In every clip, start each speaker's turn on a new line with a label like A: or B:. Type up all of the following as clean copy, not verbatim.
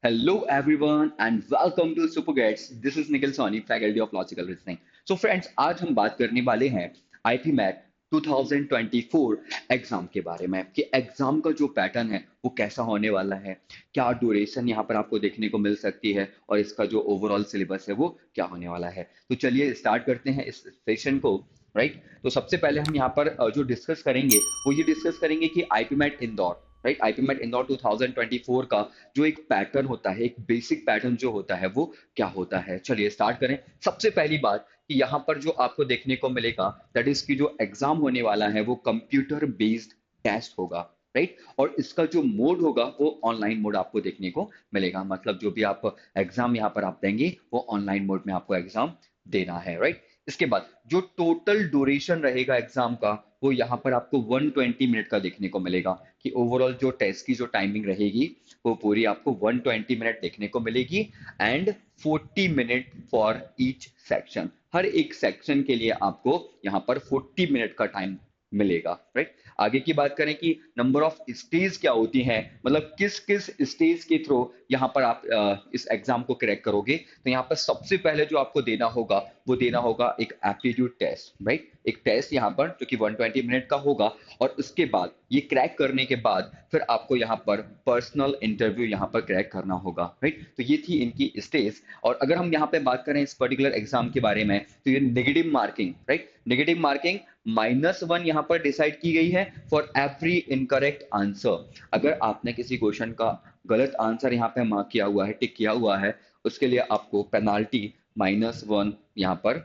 A: Hello, everyone, and welcome to SuperGets. This is Nikhil Soni, Faculty of Logical Reasoning. So, friends, आज हम बात करने वाले हैं आईपी मैट 2024 एग्जाम के बारे में कि एग्जाम का जो पैटर्न है वो कैसा होने वाला है, क्या ड्यूरेशन यहाँ पर आपको देखने को मिल सकती है और इसका जो ओवरऑल सिलेबस है वो क्या होने वाला है। तो चलिए स्टार्ट करते हैं इस सेशन को। राइट, तो सबसे पहले हम यहाँ पर जो डिस्कस करेंगे वो ये डिस्कस करेंगे कि IPMAT Indore, right, IPMAT Indore 2024 का जो एक पैटर्न होता है, एक बेसिक पैटर्न जो होता है वो क्या होता है। चलिए स्टार्ट करें। सबसे पहली बात कि यहाँ पर जो आपको देखने को मिलेगा दैट इज की जो एग्जाम होने वाला है वो कंप्यूटर बेस्ड टेस्ट होगा। राइट, और इसका जो मोड होगा वो ऑनलाइन मोड आपको देखने को मिलेगा। मतलब जो भी आप एग्जाम यहाँ पर आप देंगे वो ऑनलाइन मोड में आपको एग्जाम देना है। राइट, इसके बाद जो टोटल ड्यूरेशन रहेगा एग्जाम का वो यहाँ पर आपको 120 मिनट का देखने को मिलेगा कि ओवरऑल जो टेस्ट की जो टाइमिंग रहेगी वो पूरी आपको 120 मिनट देखने को मिलेगी and 40 minute for each section. हर एक सेक्शन के लिए आपको यहाँ पर 40 मिनट का टाइम मिलेगा। राइट, आगे की बात करें कि नंबर ऑफ स्टेज क्या होती हैं, मतलब किस किस स्टेज के थ्रू यहाँ पर आप इस एग्जाम को क्रैक करोगे। तो यहाँ पर सबसे पहले जो आपको देना होगा वो देना होगा एक एप्टीट्यूड टेस्ट। राइट, एक टेस्ट यहाँ पर जो कि 120 मिनट का होगा और उसके बाद ये क्रैक करने के बाद फिर आपको यहाँ पर पर्सनल इंटरव्यू यहाँ पर क्रैक करना होगा। राइट, तो ये थी इनकी स्टेज। और अगर हम यहाँ पे बात करें इस पर्टिकुलर एग्जाम के बारे में तो ये negative marking, right, negative marking -1 यहाँ पर डिसाइड की गई है फॉर एवरी इनकरेक्ट आंसर। अगर आपने किसी क्वेश्चन का गलत आंसर यहाँ पे मार्क किया हुआ है, टिक किया हुआ है, उसके लिए आपको पेनाल्टी -1 यहाँ पर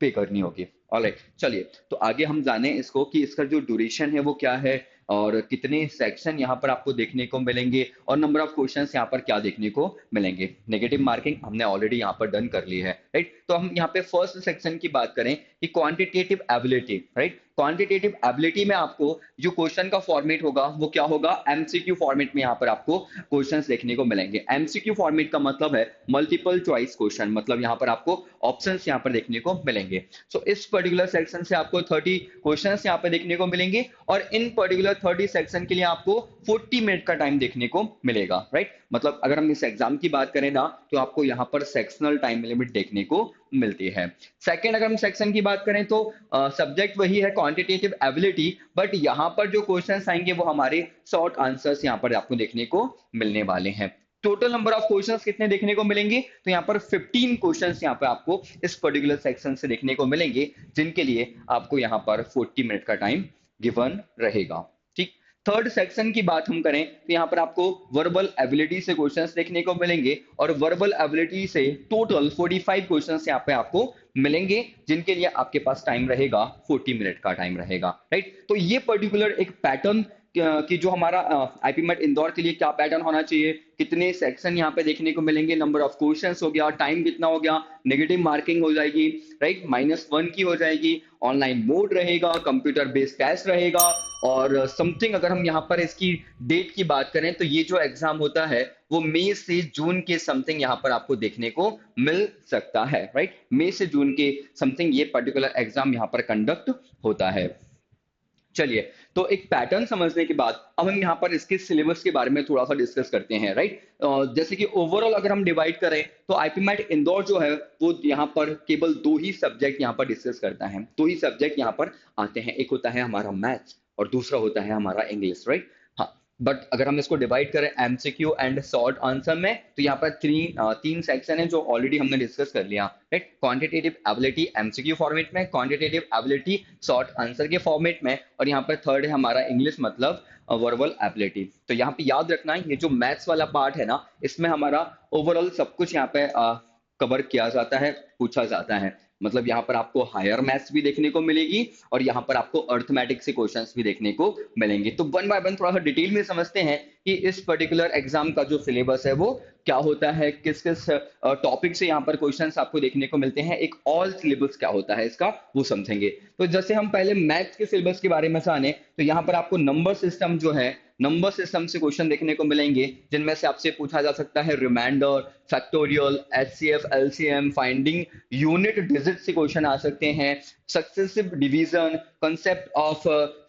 A: पे करनी होगी। ऑलराइट, चलिए तो आगे हम जाने इसको कि इसका जो ड्यूरेशन है वो क्या है और कितने सेक्शन यहाँ पर आपको देखने को मिलेंगे और नंबर ऑफ क्वेश्चंस यहाँ पर क्या देखने को मिलेंगे। नेगेटिव मार्किंग हमने ऑलरेडी यहाँ पर डन कर ली है। राइट, तो हम यहाँ पे फर्स्ट सेक्शन की बात करें कि quantitative ability. Right, quantitative ability में आपको जो क्वेश्चन का फॉर्मेट होगा वो क्या होगा, एमसीक्यू फॉर्मेट में यहाँ पर आपको क्वेश्चंस देखने को मिलेंगे। एमसीक्यू फॉर्मेट का मतलब है मल्टीपल चॉइस क्वेश्चन, मतलब यहाँ पर आपको ऑप्शंस यहाँ पर देखने को मिलेंगे। सो इस पर्टिकुलर सेक्शन से आपको 30 क्वेश्चंस यहाँ पे देखने को मिलेंगे और इन पर्टिकुलर 30 सेक्शन के लिए आपको 40 मिनट का टाइम देखने को मिलेगा। राइट, मतलब अगर हम इस एग्जाम की बात करें ना तो आपको यहाँ पर सेक्शनल टाइम लिमिट देखने को मिलती है। सेकंड, अगर हम सेक्शन की बात करें तो सब्जेक्ट वही है क्वांटिटेटिव एबिलिटी, बट यहाँ पर जो क्वेश्चंस आएंगे वो हमारे शॉर्ट आंसर्स यहाँ पर आपको देखने को मिलने वाले हैं। टोटल नंबर ऑफ क्वेश्चंस कितने देखने को मिलेंगे, तो यहाँ पर 15 क्वेश्चंस यहाँ पे आपको इस पर्टिकुलर सेक्शन से देखने को मिलेंगे जिनके लिए आपको यहाँ पर 40 मिनट का टाइम गिवन रहेगा। ठीक, थर्ड सेक्शन की बात हम करें तो यहाँ पर आपको वर्बल एबिलिटी से क्वेश्चंस देखने को मिलेंगे और वर्बल एबिलिटी से टोटल 45 क्वेश्चंस यहाँ पे आपको मिलेंगे जिनके लिए आपके पास टाइम रहेगा 40 मिनट का टाइम रहेगा। राइट, तो ये पर्टिकुलर एक पैटर्न कि जो हमारा आईपी मैट इंदौर के लिए क्या पैटर्न होना चाहिए, कितने सेक्शन यहाँ पे देखने को मिलेंगे, नंबर ऑफ क्वेश्चंस हो गया, टाइम कितना हो गया, नेगेटिव मार्किंग हो जाएगी, राइट, -1 की हो जाएगी, ऑनलाइन मोड रहेगा, कंप्यूटर बेस्ड टेस्ट रहेगा और समथिंग। अगर हम यहाँ पर इसकी डेट की बात करें तो ये जो एग्जाम होता है वो मई से जून के समथिंग यहाँ पर आपको देखने को मिल सकता है। राइट, मई से जून के समथिंग ये पर्टिकुलर एग्जाम यहाँ पर कंडक्ट होता है। चलिए, तो एक पैटर्न समझने के बाद अब हम यहाँ पर इसके सिलेबस के बारे में थोड़ा सा डिस्कस करते हैं। राइट, जैसे कि ओवरऑल अगर हम डिवाइड करें तो आईपी मैट इंदौर जो है वो यहाँ पर केवल 2 ही सब्जेक्ट यहाँ पर डिस्कस करता है। 2 ही सब्जेक्ट यहाँ पर आते हैं, एक होता है हमारा मैथ्स और दूसरा होता है हमारा इंग्लिश। राइट, हाँ, बट अगर हम इसको डिवाइड करें एमसीक्यू एंड शॉर्ट आंसर में तो यहाँ पर तीन सेक्शन है जो ऑलरेडी हमने डिस्कस कर लिया। Right, quantitative ability MCQ format में, क्वांटिटेटिव एबिलिटी शॉर्ट आंसर के फॉर्मेट में और यहाँ पर थर्ड है हमारा इंग्लिश मतलब वर्बल एबिलिटी। तो यहाँ पे याद रखना ये जो मैथ्स वाला पार्ट है ना इसमें हमारा ओवरऑल सब कुछ यहाँ पे कवर किया जाता है, पूछा जाता है। मतलब यहाँ पर आपको हायर मैथ्स भी देखने को मिलेगी और यहाँ पर आपको अर्थमेटिक से क्वेश्चंस भी देखने को मिलेंगे। तो वन बाय वन थोड़ा सा डिटेल में समझते हैं कि इस पर्टिकुलर एग्जाम का जो सिलेबस है वो क्या होता है, किस किस टॉपिक से यहाँ पर क्वेश्चंस आपको देखने को मिलते हैं, एक ऑल सिलेबस क्या होता है इसका वो समझेंगे। तो जैसे हम पहले मैथ्स के सिलेबस के बारे में जाने तो यहाँ पर आपको नंबर सिस्टम जो है, नंबर सिस्टम से क्वेश्चन देखने को मिलेंगे जिनमें से आपसे पूछा जा सकता है remainder, factorial, HCF, LCM, finding unit digit से क्वेश्चन आ सकते हैं, successive division, concept of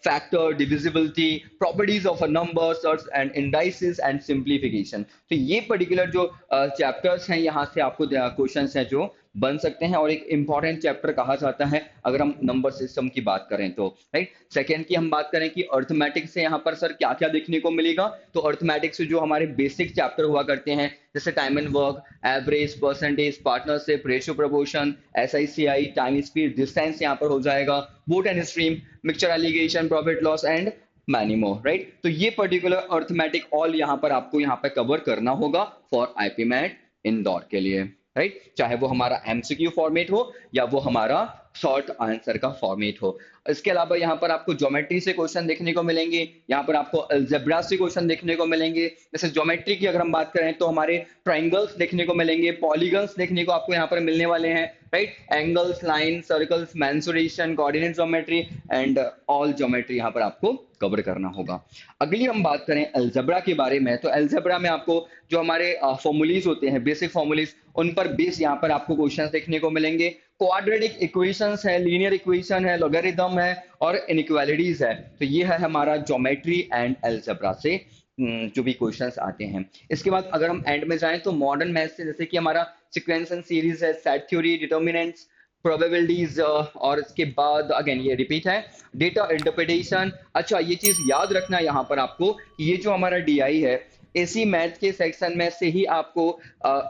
A: factor, divisibility, properties of a number, surds and indices and simplification. तो ये पर्टिकुलर जो चैप्टर्स हैं, यहाँ से आपको क्वेश्चंस हैं जो बन सकते हैं, और एक इंपॉर्टेंट चैप्टर कहा जाता है अगर हम नंबर सिस्टम की बात करें तो, राइट। सेकेंड की हम बात करें कि अर्थमेटिक्स से यहाँ पर सर क्या क्या देखने को मिलेगा, तो अर्थमेटिक्स से जो हमारे बेसिक चैप्टर हुआ करते हैं, जैसे time and work, average, percentage, partnership, ratio, proportion, SICI, time, speed, distance यहाँ पर हो जाएगा, boat and stream, mixture, alligation, profit loss and many more, right. तो ये पर्टिकुलर अर्थमेटिक ऑल यहाँ पर आपको यहाँ पे कवर करना होगा फॉर IPMAT इंदौर के लिए, राइट। चाहे वो हमारा MCQ फॉर्मेट हो या वो हमारा शॉर्ट आंसर का फॉर्मेट हो। इसके अलावा यहाँ पर आपको ज्योमेट्री से क्वेश्चन देखने को मिलेंगे, यहाँ पर आपको अलजेब्रा से क्वेश्चन देखने को मिलेंगे। जैसे ज्योमेट्री की अगर हम बात करें तो हमारे ट्राइंगल्स देखने को मिलेंगे, पॉलीगन्स देखने को आपको यहाँ पर मिलने वाले हैं, right. Angles, line, circles, mensuration, coordinate geometry and all geometry यहाँ पर आपको कवर करना होगा। अगली हम बात करें अलजेब्रा के बारे में, तो अलजेब्रा में आपको जो हमारे फॉर्मूलीज होते हैं, बेसिक फॉर्मूलीज, उन पर बेस यहाँ पर आपको क्वेश्चंस देखने को मिलेंगे। क्वाड्रेटिक इक्वेशंस है, लीनियर इक्वेशन है, लॉगरिथम है और इनइक्वालिटीज है। तो ये है हमारा ज्योमेट्री एंड अलजेब्रा से जो भी क्वेश्चंस आते हैं। इसके बाद अगर हम एंड में जाएं तो मॉडर्न मैथ से, जैसे कि हमारा सीक्वेंस एंड सीरीज है, सेट थ्योरी, डिटर्मिनेंट्स, प्रोबेबिलिटीज, और इसके बाद अगेन ये रिपीट है, डेटा इंटरप्रिटेशन। अच्छा, ये चीज याद रखना यहाँ पर आपको, ये जो हमारा DI है, इसी मैथ के सेक्शन में से ही आपको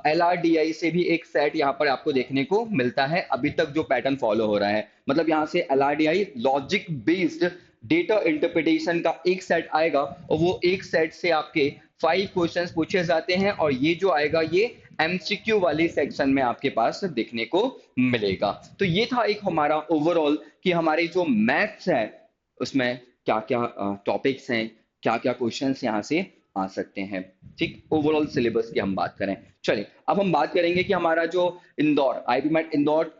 A: LRDI से भी एक सेट यहाँ पर आपको देखने को मिलता है, अभी तक जो पैटर्न फॉलो हो रहा है। मतलब यहाँ से LRDI logic based data interpretation का एक सेट आएगा, और वो एक सेट से आपके 5 क्वेश्चंस पूछे जाते हैं, और ये जो आएगा ये MCQ वाली सेक्शन में आपके पास देखने को मिलेगा। तो ये था एक हमारा ओवरऑल कि हमारे जो मैथ्स है उसमें क्या क्या टॉपिक्स हैं, क्या क्या क्वेश्चंस यहाँ से आ सकते हैं, ठीक। ओवरऑल सिलेबस की हम बात करें, चलिए अब हम बात करेंगे कि हमारा जो Indore IPMAT Indore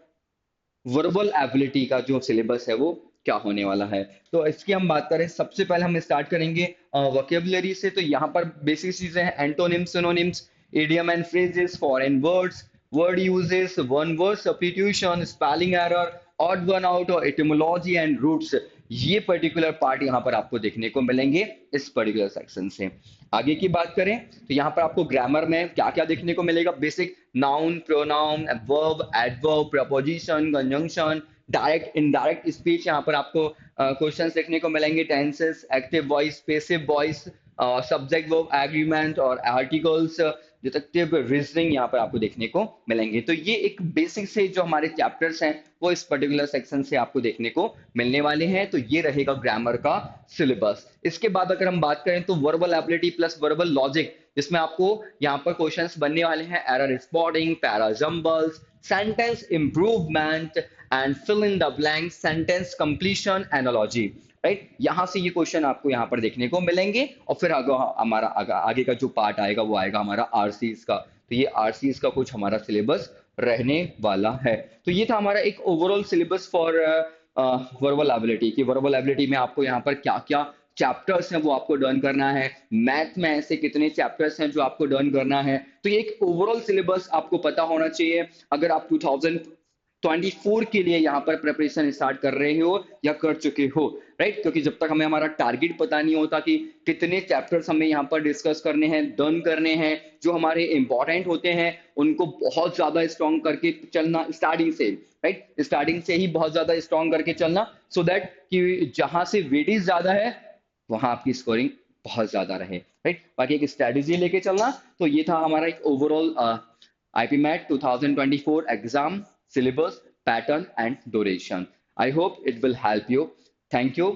A: verbal ability का जो सिलेबस है वो क्या होने वाला है। तो इसकी हम बात करें, सबसे पहले हम स्टार्ट करेंगे वोकेबुलरी से। तो यहाँ पर बेसिक चीजें हैं, antonyms, synonyms, idiom and phrases, foreign words, word uses, one word substitution, spelling error, odd one out, और एटिमोलॉजी एंड रूट्स। ये पर्टिकुलर पार्ट यहाँ पर आपको देखने को मिलेंगे इस पर्टिकुलर सेक्शन से। आगे की बात करें तो यहाँ पर आपको ग्रामर में क्या क्या देखने को मिलेगा, basic noun, pronoun, verb, adverb, preposition, conjunction, direct indirect speech, यहाँ पर आपको क्वेश्चंस देखने को मिलेंगे, tenses, active voice, passive voice, subject verb agreement और आर्टिकल्स, डिटेक्टिव रीजनिंग यहाँ पर आपको देखने को मिलेंगे। तो ये एक बेसिक से जो हमारे चैप्टर्स हैं वो इस पर्टिकुलर सेक्शन से आपको देखने को मिलने वाले हैं। तो ये रहेगा ग्रामर का सिलेबस। इसके बाद अगर हम बात करें तो verbal ability plus verbal logic, जिसमें आपको यहाँ पर क्वेश्चंस बनने वाले हैं, error spotting, parajumbles, sentence improvement and fill in the blank, sentence completion, analogy, right. यहां से ये क्वेश्चन आपको यहाँ पर देखने को मिलेंगे, और फिर हमारा आगे का जो पार्ट आएगा वो आएगा हमारा RCs का। तो ये RCs का कुछ हमारा सिलेबस रहने वाला है। तो ये था हमारा एक overall syllabus for verbal ability की। वर्बल एबिलिटी में आपको यहाँ पर क्या क्या चैप्टर्स हैं वो आपको डन करना है, मैथ में ऐसे कितने चैप्टर्स हैं जो आपको डन करना है। तो ये एक ओवरऑल सिलेबस आपको पता होना चाहिए अगर आप 2024 के लिए यहाँ पर प्रिपरेशन स्टार्ट कर रहे हो या कर चुके हो, राइट। क्योंकि जब तक हमें हमारा टारगेट पता नहीं होता कि कितने चैप्टर्स हमें यहाँ पर डिस्कस करने हैं, डन करने हैं, जो हमारे इंपॉर्टेंट होते हैं उनको बहुत ज्यादा स्ट्रॉन्ग करके चलना स्टार्टिंग से, राइट। स्टार्टिंग से ही बहुत ज्यादा स्ट्रॉन्ग करके चलना, सो दैट कि जहां से वेटेज ज्यादा है वहां आपकी स्कोरिंग बहुत ज्यादा रहे, राइट। बाकी एक स्ट्रेटेजी लेके चलना। तो ये था हमारा एक overall IPMAT 2024 exam syllabus, pattern, and duration. I hope it will help you. Thank you.